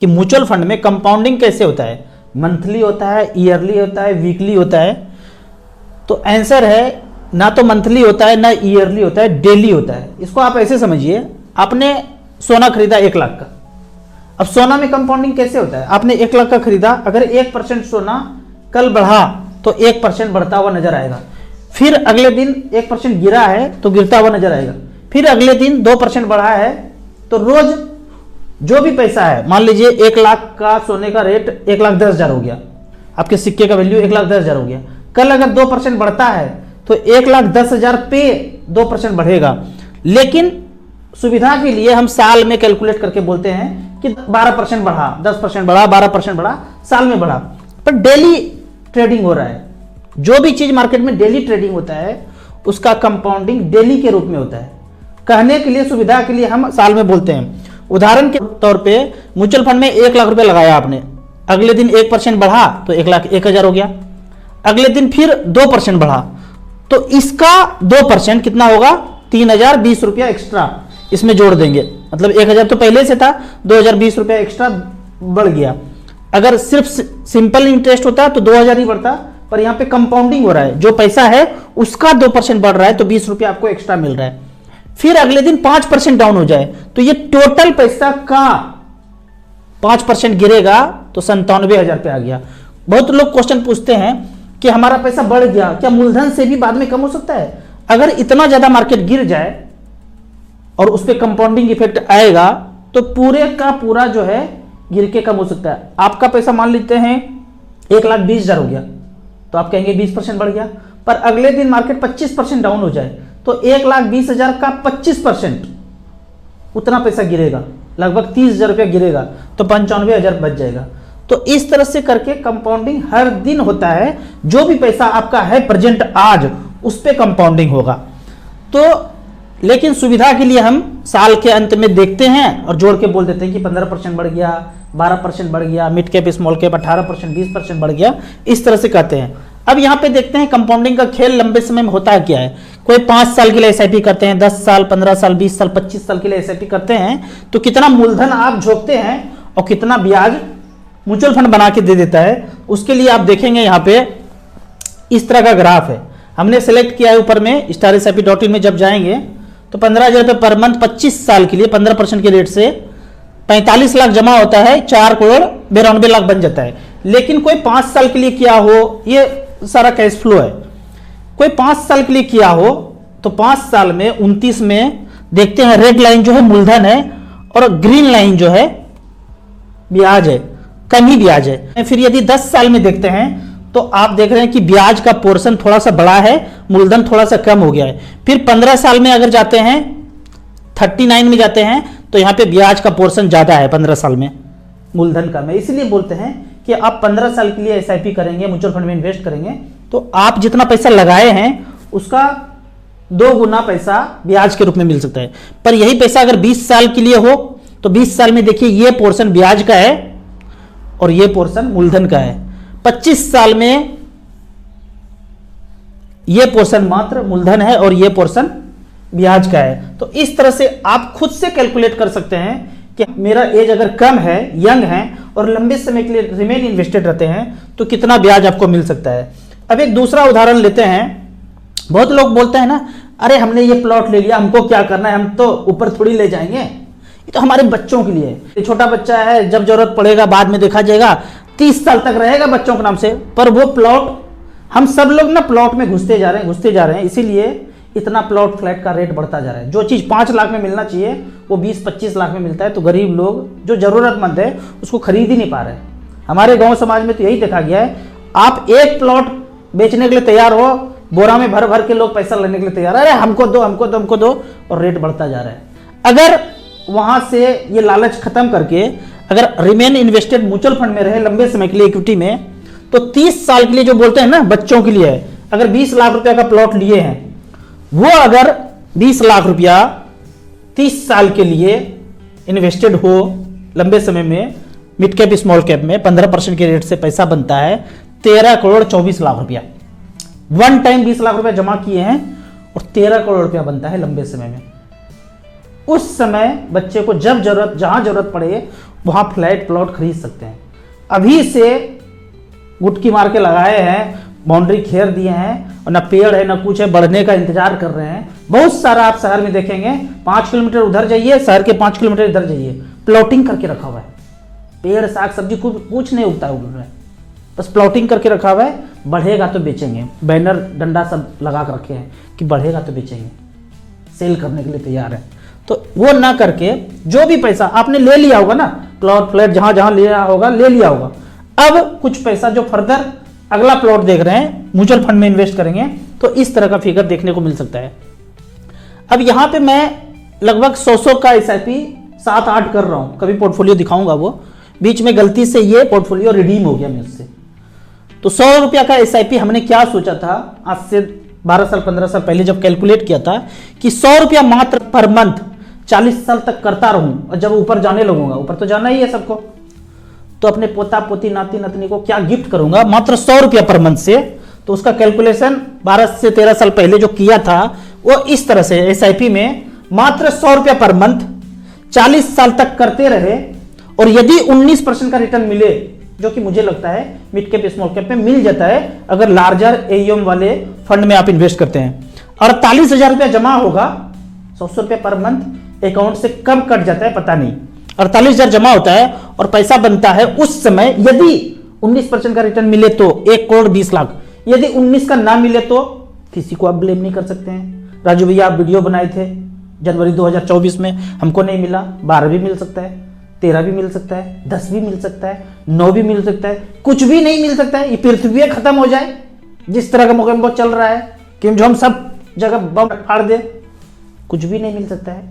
कि mutual fund में compounding कैसे होता है, मंथली होता है, ईयरली होता है, वीकली होता है। तो आंसर है ना तो मंथली होता है ना ईयरली होता है, डेली होता है। इसको आप ऐसे समझिए, आपने सोना खरीदा 1 लाख का। अब सोना में कंपाउंडिंग कैसे होता है, आपने 1 लाख का खरीदा, अगर 1% सोना कल बढ़ा तो 1% बढ़ता हुआ नजर आएगा, फिर अगले दिन 1% गिरा है तो गिरता हुआ नजर आएगा, फिर अगले दिन 2% बढ़ा है। तो रोज जो भी पैसा है, मान लीजिए 1 लाख का सोने का रेट 1,10,000 हो गया, आपके सिक्के का वैल्यू 1,10,000 हो गया। कल अगर 2% बढ़ता है तो 1,10,000 पे 2% बढ़ेगा। लेकिन सुविधा के लिए हम साल में कैलकुलेट करके बोलते हैं कि 12% बढ़ा, 10% बढ़ा, 12% बढ़ा, साल में बढ़ा। पर डेली ट्रेडिंग हो रहा है, जो भी चीज मार्केट में डेली ट्रेडिंग होता है उसका कंपाउंडिंग डेली के रूप में होता है। कहने के लिए, सुविधा के लिए हम साल में बोलते हैं। उदाहरण के तौर पे म्यूचुअल फंड में 1 लाख रुपए लगाया आपने, अगले दिन 1% बढ़ा तो 1,01,000 हो गया, अगले दिन फिर 2% बढ़ा तो इसका 2% कितना होगा, 3,020 रुपया एक्स्ट्रा इसमें जोड़ देंगे। मतलब 1,000 तो पहले से था, 2,020 रुपया एक्स्ट्रा बढ़ गया। अगर सिर्फ सिंपल इंटरेस्ट होता तो 2,000 ही बढ़ता, पर यहाँ पे कंपाउंडिंग हो रहा है, जो पैसा है उसका 2% बढ़ रहा है तो 20 रुपया आपको एक्स्ट्रा मिल रहा है। फिर अगले दिन 5% डाउन हो जाए तो ये टोटल पैसा का 5% गिरेगा तो 97,000 पे आ गया। बहुत लोग क्वेश्चन पूछते हैं कि हमारा पैसा बढ़ गया, क्या मूलधन से भी बाद में कम हो सकता है? अगर इतना ज्यादा मार्केट गिर जाए और उस पर कंपाउंडिंग इफेक्ट आएगा तो पूरे का पूरा जो है गिर के कम हो सकता है। आपका पैसा मान लेते हैं 1,20,000 हो गया तो आप कहेंगे 20% बढ़ गया, पर अगले दिन मार्केट 25% डाउन हो जाए तो 1,20,000 का 25% उतना पैसा गिरेगा, लगभग 30,000 रुपया गिरेगा तो 95,000 बच जाएगा। तो इस तरह से करके कंपाउंडिंग हर दिन होता है। जो भी पैसा आपका है प्रेजेंट आज, उस पे कंपाउंडिंग होगा। तो लेकिन सुविधा के लिए हम साल के अंत में देखते हैं और जोड़ के बोल देते हैं कि 15% बढ़ गया, 12% बढ़ गया, मिड कैप स्मॉल कैप 18%, 20% बढ़ गया, इस तरह से कहते हैं। अब यहाँ पे देखते हैं कंपाउंडिंग का खेल लंबे समय में होता है क्या है। कोई 5 साल के लिए एसआईपी करते हैं, 10 साल, 15 साल, 20 साल, 25 साल के लिए एसआईपी करते हैं, तो कितना मूलधन आप झोंकते हैं और कितना ब्याज म्यूचुअल फंड बना के दे देता है, उसके लिए आप देखेंगे यहाँ पे इस तरह का ग्राफ है। हमने सेलेक्ट किया है ऊपर में starsip.in में जब जाएंगे तो 15,000 रुपये पर मंथ 25 साल के लिए 15% के रेट से 45 लाख जमा होता है, 4,92 लाख बन जाता है। लेकिन कोई 5 साल के लिए किया हो, ये सारा कैश फ्लो है, कोई 5 साल के लिए किया हो तो 5 साल में 29 में देखते हैं रेड लाइन जो है मूलधन है और ग्रीन लाइन जो है ब्याज है, कम ही ब्याज है। फिर यदि 10 साल में देखते हैं तो आप देख रहे हैं कि ब्याज का पोर्शन थोड़ा सा बड़ा है, मूलधन थोड़ा सा कम हो गया है। फिर 15 साल में अगर जाते हैं, 39 में जाते हैं तो यहाँ पे ब्याज का पोर्शन ज्यादा है, 15 साल में मूलधन कम है। इसलिए बोलते हैं कि आप 15 साल के लिए एसआईपी करेंगे, म्यूचुअल फंड में इन्वेस्ट करेंगे तो आप जितना पैसा लगाए हैं उसका 2 गुना पैसा ब्याज के रूप में मिल सकता है। पर यही पैसा अगर 20 साल के लिए हो तो 20 साल में देखिए ये पोर्शन ब्याज का है और ये पोर्शन मूलधन का है। 25 साल में ये पोर्शन मात्र मूलधन है और ये पोर्शन ब्याज का है। तो इस तरह से आप खुद से कैलकुलेट कर सकते हैं कि मेरा एज अगर कम है, यंग है और लंबे समय के लिए रिमेन इन्वेस्टेड रहते हैं तो कितना ब्याज आपको मिल सकता है। अब एक दूसरा उदाहरण लेते हैं। बहुत लोग बोलते हैं ना, अरे हमने ये प्लॉट ले लिया, हमको क्या करना है, हम तो ऊपर थोड़ी ले जाएंगे, ये तो हमारे बच्चों के लिए है। छोटा बच्चा है, जब जरूरत पड़ेगा बाद में देखा जाएगा, 30 साल तक रहेगा बच्चों के नाम से। पर वो प्लॉट, हम सब लोग ना प्लॉट में घुसते जा रहे हैं, इसीलिए इतना प्लॉट फ्लैट का रेट बढ़ता जा रहा है। जो चीज़ 5 लाख में मिलना चाहिए वो 20-25 लाख में मिलता है, तो गरीब लोग जो जरूरतमंद है उसको खरीद ही नहीं पा रहे। हमारे गांव समाज में तो यही देखा गया है, आप एक प्लॉट बेचने के लिए तैयार हो, बोरा में भर भर के लोग पैसा लेने के लिए तैयार है, अरे हमको दो, हमको दो, हमको दो, और रेट बढ़ता जा रहा है। अगर वहां से ये लालच खत्म करके अगर रिमेन इन्वेस्टेड म्यूचुअल फंड में रहे लंबे समय के लिए इक्विटी में, तो 30 साल के लिए जो बोलते हैं ना बच्चों के लिए है, अगर 20 लाख रुपया का प्लॉट लिए हैं, वो अगर 20 लाख रुपया 30 साल के लिए इन्वेस्टेड हो लंबे समय में, मिड कैप स्मॉल कैप में 15% के रेट से पैसा बनता है 13,24,00,000 रुपया। वन टाइम 20 लाख रुपया जमा किए हैं और 13 करोड़ रुपया बनता है लंबे समय में। उस समय बच्चे को जब जरूरत, जहां जरूरत पड़े वहाँ फ्लैट प्लॉट खरीद सकते हैं। अभी से गुटकी मार के लगाए हैं, बाउंड्री घेर दिए हैं और ना पेड़ है ना कुछ है, बढ़ने का इंतजार कर रहे हैं। बहुत सारा आप शहर में देखेंगे, 5 किलोमीटर उधर जाइए, शहर के 5 किलोमीटर इधर जाइए, प्लॉटिंग करके रखा हुआ है। पेड़ साग सब्जी कुछ नहीं उगता है उनमें, बस प्लॉटिंग करके रखा हुआ है। बढ़ेगा तो बेचेंगे, बैनर डंडा सब लगा कर रखे हैं कि बढ़ेगा तो बेचेंगे, सेल करने के लिए तैयार है। तो वो ना करके जो भी पैसा आपने ले लिया होगा ना, प्लॉट फ्लैट जहां जहां लिया होगा ले लिया होगा, अब कुछ पैसा जो फर्दर अगला प्लॉट देख रहे हैं म्यूचुअल फंड में इन्वेस्ट करेंगे तो इस तरह का फिगर देखने को मिल सकता है। अब यहाँ पे मैं लगभग 100 का SIP 7-8 कर रहा हूँ, कभी पोर्टफोलियो दिखाऊंगा, वो बीच में गलती से ये पोर्टफोलियो रिडीम हो गया मुझसे। तो 100 रुपया का SIP हमने क्या सोचा था आज से 12 साल 15 साल पहले जब कैलकुलेट किया था कि 100 रुपया मात्र पर मंथ 40 साल तक करता रहूं, और जब ऊपर जाने लगूंगा, ऊपर तो जाना ही है सबको, तो अपने पोता पोती नाती नतनी को क्या गिफ्ट करूंगा मात्र 100 रुपया पर मंथ से। तो उसका कैलकुलेशन 12 से 13 साल पहले जो किया था वो इस तरह से SIP में मात्र 100 रुपया पर मंथ 40 साल तक करते रहे, और यदि 19% का रिटर्न मिले, जो कि मुझे लगता है मिड कैप स्मॉल कैप में मिल जाता है अगर लार्जर AUM वाले फंड में आप इन्वेस्ट करते हैं, 48,000 रुपया जमा होगा, 100 रुपया पर मंथ अकाउंट से कब कट जाता है पता नहीं, 48,000 जमा होता है और पैसा बनता है उस समय। यदि 19% का रिटर्न मिले तो 1 करोड़ 20 लाख, यदि 19 का ना मिले तो किसी को आप ब्लेम नहीं कर सकते हैं। राजू भैया आप वीडियो बनाए थे जनवरी 2024 में, हमको नहीं मिला, 12 भी मिल सकता है, 13 भी मिल सकता है, 10 भी मिल सकता है, 9 भी मिल सकता है, कुछ भी नहीं मिल सकता है। ये पृथ्वी खत्म हो जाए, जिस तरह का मुकाबला चल रहा है कि जो हम सब जगह बम फाड़ दे, कुछ भी नहीं मिल सकता है।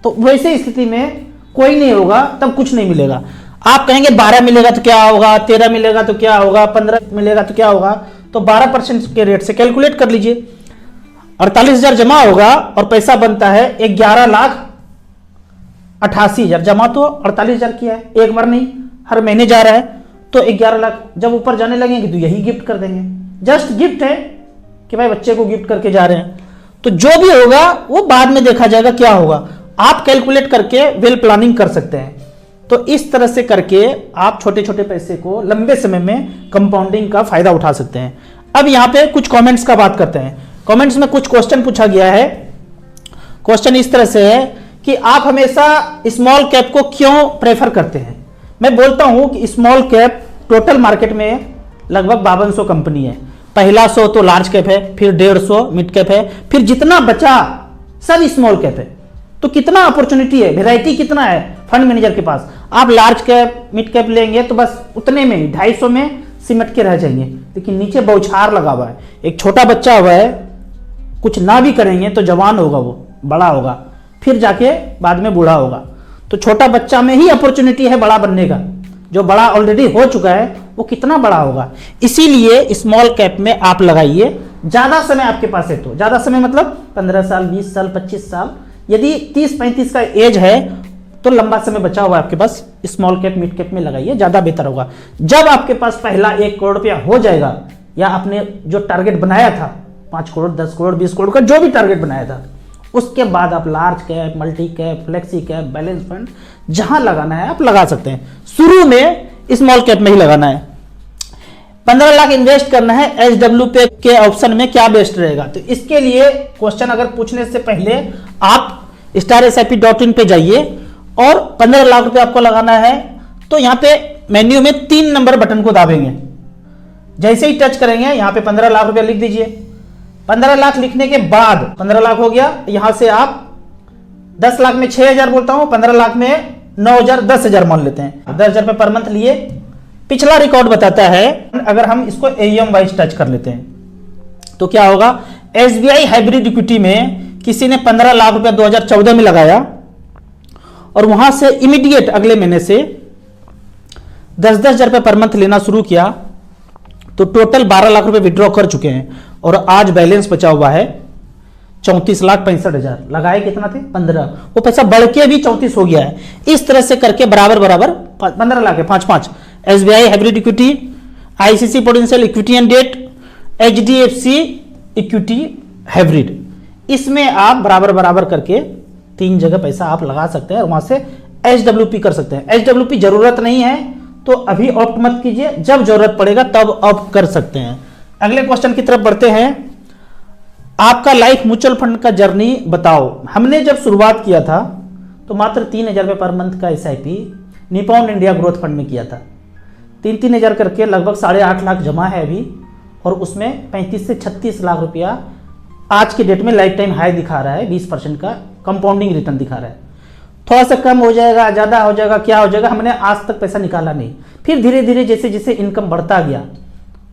तो वैसे स्थिति में कोई नहीं होगा तब कुछ नहीं मिलेगा। आप कहेंगे 12 मिलेगा तो क्या होगा, 13 मिलेगा तो क्या होगा, 15 मिलेगा तो क्या होगा, तो 12% के रेट से कैलकुलेट कर लीजिए। 48,000 जमा होगा और पैसा बनता है 11,88,000। जमा तो 48,000 किया है, एक बार नहीं, हर महीने जा रहा है, तो 11 लाख जब ऊपर जाने लगेंगे तो यही गिफ्ट कर देंगे। जस्ट गिफ्ट है कि भाई बच्चे को गिफ्ट करके जा रहे हैं। तो जो भी होगा वो बाद में देखा जाएगा क्या होगा, आप कैलकुलेट करके वेल प्लानिंग कर सकते हैं। तो इस तरह से करके आप छोटे छोटे पैसे को लंबे समय में कंपाउंडिंग का फायदा उठा सकते हैं। अब यहाँ पे कुछ कमेंट्स का बात करते हैं। कमेंट्स में कुछ क्वेश्चन पूछा गया है। क्वेश्चन इस तरह से है कि आप हमेशा स्मॉल कैप को क्यों प्रेफर करते हैं। मैं बोलता हूं कि स्मॉल कैप टोटल मार्केट में लगभग 5200 कंपनी है। पहला 100 तो लार्ज कैप है, फिर 150 मिड कैप है, फिर जितना बचा सब स्मॉल कैप है। तो कितना अपॉर्चुनिटी है, वैरायटी कितना है फंड मैनेजर के पास। आप लार्ज कैप मिड कैप लेंगे तो बस उतने में ही 250 में सिमट के रह जाएंगे, लेकिन नीचे बौछार लगा हुआ है। एक छोटा बच्चा हुआ है, कुछ ना भी करेंगे तो जवान होगा, वो बड़ा होगा, फिर जाके बाद में बूढ़ा होगा। तो छोटा बच्चा में ही अपॉर्चुनिटी है बड़ा बनने का। जो बड़ा ऑलरेडी हो चुका है वो कितना बड़ा होगा। इसीलिए स्मॉल कैप में आप लगाइए। ज्यादा समय आपके पास है तो, ज्यादा समय मतलब 15 साल 20 साल 25 साल, यदि 30-35 का एज है तो लंबा समय बचा हुआ है आपके पास, स्मॉल कैप मिड कैप में लगाइए, ज्यादा बेहतर होगा। जब आपके पास पहला 1 करोड़ रुपया हो जाएगा, या आपने जो टारगेट बनाया था 5 करोड़ 10 करोड़ 20 करोड़ का जो भी टारगेट बनाया था, उसके बाद आप large cap multi cap flexi cap balance fund जहां लगाना है आप लगा सकते हैं। शुरू में स्मॉल कैप में ही लगाना है। 15 लाख इन्वेस्ट करना है SWP के ऑप्शन में, क्या बेस्ट रहेगा। तो इसके लिए क्वेश्चन अगर पूछने से पहले आप starsip.in पे जाइए और 15 लाख रुपए आपको लगाना है। तो यहाँ पे मेन्यू में 3 नंबर बटन को दाबेंगे, जैसे ही टच करेंगे यहाँ पे 15 लाख रुपया लिख दीजिए। 15 लाख लिखने के बाद 15 लाख हो गया, यहां से आप 10 लाख में 6,000 बोलता हूं, 15 लाख में 9,000 10,000 मान लेते हैं। 10,000 रुपए पर मंथ लिए। पिछला रिकॉर्ड बताता है अगर हम इसको AUM वाइज टच कर लेते हैं तो क्या होगा। SBI हाइब्रिड इक्विटी में किसी ने 15 लाख रुपया 2014 में लगाया और वहां से इमीडिएट अगले महीने से 10-10 हजार रुपए पर मंथ लेना शुरू किया, तो टोटल 12 लाख रुपए विड्रॉ कर चुके हैं और आज बैलेंस बचा हुआ है 34,65,000। लगाए कितना थे 15, वो पैसा बढ़ के भी 34 हो गया है। इस तरह से करके बराबर बराबर 15 लाख है 5-5। SBI hybrid equity, ICC potential equity and debt, HDFC equity hybrid, इसमें आप बराबर बराबर करके 3 जगह पैसा आप लगा सकते हैं और वहां से HWP कर सकते हैं। HWP जरूरत नहीं है तो अभी ऑप्ट मत कीजिए, जब जरूरत पड़ेगा तब ऑप्ट कर सकते हैं। अगले क्वेश्चन की तरफ बढ़ते हैं। आपका लाइफ म्यूचुअल फंड का जर्नी बताओ। हमने जब शुरुआत किया था तो मात्र 3,000 रुपये पर मंथ का SIP Nippon India growth fund में किया था। 3,000 करके लगभग 8.5 लाख जमा है अभी, और उसमें 35 से 36 लाख रुपया आज के डेट में लाइफ टाइम हाई दिखा रहा है। 20% का कंपाउंडिंग रिटर्न दिखा रहा है। थोड़ा सा कम हो जाएगा, ज़्यादा हो जाएगा, क्या हो जाएगा, हमने आज तक पैसा निकाला नहीं। फिर धीरे धीरे जैसे जैसे इनकम बढ़ता गया,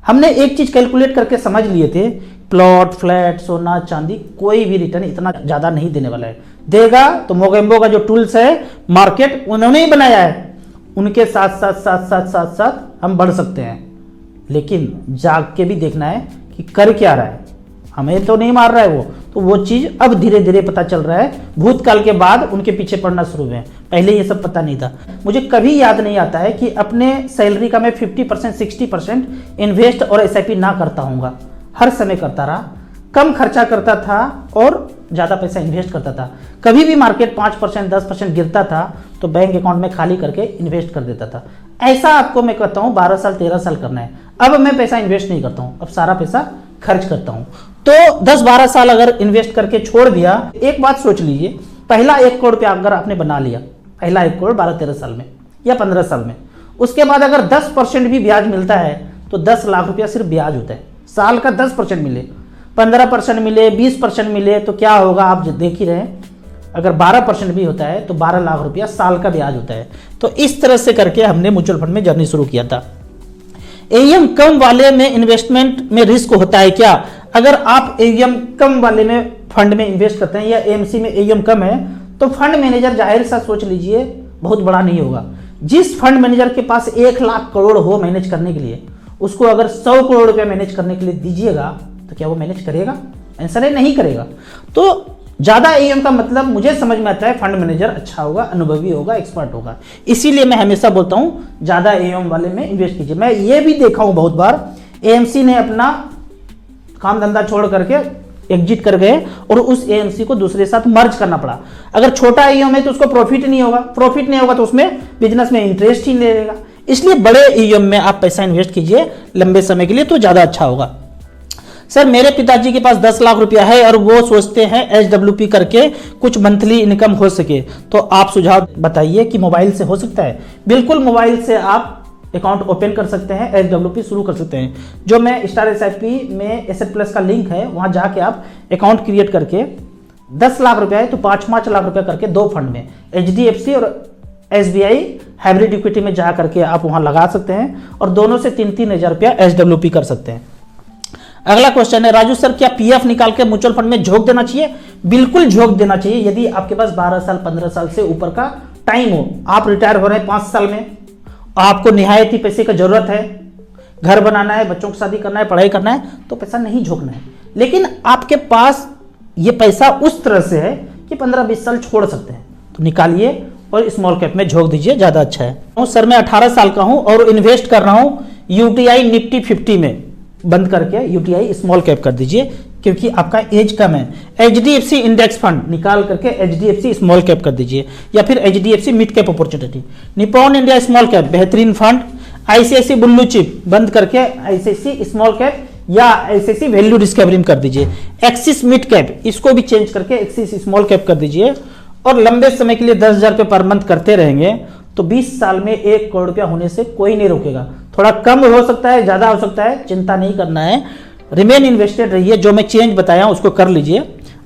हमने एक चीज़ कैलकुलेट करके समझ लिए थे, प्लॉट, फ्लैट, सोना, चांदी कोई भी रिटर्न इतना ज़्यादा नहीं देने वाला है। देगा तो मोगेम्बो का जो टूल्स है मार्केट, उन्होंने ही बनाया है, उनके साथ साथ साथ साथ साथ साथ हम बढ़ सकते हैं। लेकिन जाग के भी देखना है कि कर क्या रहा है, हमें तो नहीं मार रहा है वो, तो वो चीज़ अब धीरे धीरे पता चल रहा है। भूतकाल के बाद उनके पीछे पड़ना शुरू हुए हैं, पहले ये सब पता नहीं था। मुझे कभी याद नहीं आता है कि अपने सैलरी का मैं 50% 60% इन्वेस्ट और SIP ना करता हूँगा। हर समय करता रहा, कम खर्चा करता था और ज़्यादा पैसा इन्वेस्ट करता था। कभी भी मार्केट 5% 10% गिरता था तो बैंक अकाउंट में खाली करके इन्वेस्ट कर देता था। ऐसा आपको मैं कहता हूँ 12 साल 13 साल करना है। अब मैं पैसा इन्वेस्ट नहीं करता हूँ, अब सारा पैसा खर्च करता हूँ। तो 10-12 साल अगर इन्वेस्ट करके छोड़ दिया, एक बात सोच लीजिए, पहला 1 करोड़ रुपया अगर आपने बना लिया, पहला 1 करोड़ 12-13 साल में या 15 साल में, उसके बाद अगर 10% भी ब्याज मिलता है तो 10 लाख रुपया सिर्फ ब्याज होता है। साल का 10% मिले, 15% मिले, 20% मिले तो क्या होगा आप देख ही रहे हैं। अगर 12% भी होता है तो 12 लाख रुपया साल का ब्याज होता है। तो इस तरह से करके हमने म्यूचुअल फंड में जर्नी शुरू किया था। AUM कम वाले में इन्वेस्टमेंट में रिस्क होता है क्या? अगर आप AUM कम वाले में फंड में इन्वेस्ट करते हैं या AMC में AUM कम है तो फंड मैनेजर जाहिर सा सोच लीजिए बहुत बड़ा नहीं होगा। जिस फंड मैनेजर के पास 1 लाख करोड़ हो मैनेज करने के लिए, उसको अगर 100 करोड़ रुपया मैनेज करने के लिए दीजिएगा तो क्या वो मैनेज करेगा? आंसर है नहीं करेगा। तो ज़्यादा AUM का मतलब मुझे समझ में आता है फंड मैनेजर अच्छा होगा, अनुभवी होगा, एक्सपर्ट होगा। इसीलिए मैं हमेशा बोलता हूँ ज़्यादा AUM वाले में इन्वेस्ट कीजिए। मैं ये भी देखा हूँ बहुत बार, AMC ने अपना काम धंधा छोड़ करके एग्जिट कर गए और उस AMC को दूसरे साथ मर्ज करना पड़ा। अगर छोटा AUM है तो उसको प्रॉफिट नहीं होगा, प्रॉफिट नहीं होगा तो उसमें बिजनेस में इंटरेस्ट ही नहीं रहेगा। इसलिए बड़े AUM में आप पैसा इन्वेस्ट कीजिए लंबे समय के लिए तो ज़्यादा अच्छा होगा। सर मेरे पिताजी के पास 10 लाख रुपया है और वो सोचते हैं HWP करके कुछ मंथली इनकम हो सके, तो आप सुझाव बताइए कि मोबाइल से हो सकता है? बिल्कुल, मोबाइल से आप अकाउंट ओपन कर सकते हैं, HWP शुरू कर सकते हैं। जो मैं स्टार SIP में एसेट प्लस का लिंक है, वहाँ जाके आप अकाउंट क्रिएट करके 10 लाख रुपया है तो 5-5 लाख रुपया करके 2 फंड में HDFC और SBI हाइब्रिड इक्विटी में जा करके आप वहाँ लगा सकते हैं और दोनों से 3-3 हज़ार रुपया HWP कर सकते हैं। अगला क्वेश्चन है, राजू सर क्या PF निकाल के म्यूचुअल फंड में झोंक देना चाहिए? बिल्कुल झोंक देना चाहिए। यदि आपके पास 12 साल 15 साल से ऊपर का टाइम हो, आप रिटायर हो रहे हैं 5 साल में, आपको निहायत ही पैसे का जरूरत है, घर बनाना है, बच्चों की शादी करना है, पढ़ाई करना है, तो पैसा नहीं झोंकना है। लेकिन आपके पास ये पैसा उस तरह से है कि 15-20 साल छोड़ सकते हैं, तो निकालिए और स्मॉल कैप में झोंक दीजिए, ज़्यादा अच्छा है। सर मैं 18 साल का हूं और इन्वेस्ट कर रहा हूं UTI निफ्टी 50 में, बंद करके UTI स्मॉल कैप कर दीजिए क्योंकि आपका एज कम है। HDFC इंडेक्स फंड निकाल करके HDFC स्मॉल कैप कर दीजिए या फिर HDFC mid cap opportunity. Nippon India small cap बेहतरीन फंड। ICICI ब्लू चिप बंद करके ICICI स्मॉल कैप या ICICI वैल्यू डिस्कवरी कर दीजिए। एक्सिस मिड कैप इसको भी चेंज करके एक्सिस स्मॉल कैप कर दीजिए और लंबे समय के लिए 10,000 रुपये पर मंथ करते रहेंगे तो 20 साल में 1 करोड़ रुपया होने से कोई नहीं रोकेगा। थोड़ा कम हो सकता है, ज्यादा हो सकता है, चिंता नहीं करना है। रिमेन इन्वेस्टेड रहिए, जो मैं चेंज बताया उसको कर लीजिए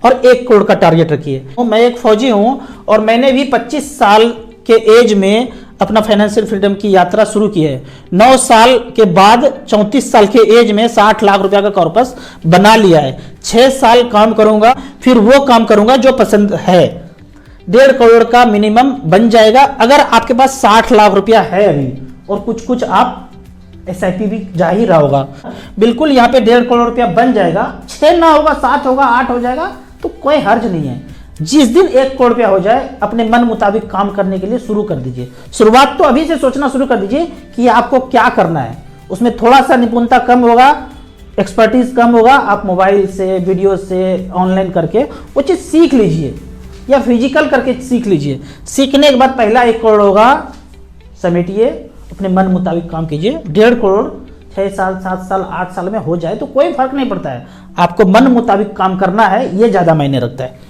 और 1 करोड़ का टारगेट रखिए। मैं एक फौजी हूं और मैंने भी 25 साल के एज में अपना फाइनेंशियल फ्रीडम की यात्रा शुरू की है। 9 साल के बाद 34 साल के एज में 60 लाख रुपया का कॉर्पस बना लिया है। 6 साल काम करूंगा, फिर वो काम करूंगा जो पसंद है। 1.5 करोड़ का मिनिमम बन जाएगा अगर आपके पास 60 लाख रुपया है अभी, और कुछ कुछ आप SIP भी जा ही रहा होगा। बिल्कुल यहाँ पे 1.5 करोड़ रुपया बन जाएगा। 6 ना होगा, 7 होगा, 8 हो जाएगा तो कोई हर्ज नहीं है। जिस दिन 1 करोड़ रुपया हो जाए अपने मन मुताबिक काम करने के लिए शुरू कर दीजिए। शुरुआत तो अभी से सोचना शुरू कर दीजिए कि आपको क्या करना है। उसमें थोड़ा सा निपुणता कम होगा, एक्सपर्टीज कम होगा, आप मोबाइल से, वीडियो से, ऑनलाइन करके वो चीज़ सीख लीजिए। या फिजिकल करके सीख लीजिए। सीखने के बाद पहला 1 करोड़ होगा, समेटिए, अपने मन मुताबिक काम कीजिए। 1.5 करोड़ 6 साल 7 साल 8 साल में हो जाए तो कोई फर्क नहीं पड़ता है, आपको मन मुताबिक काम करना है, ये ज़्यादा मायने रखता है।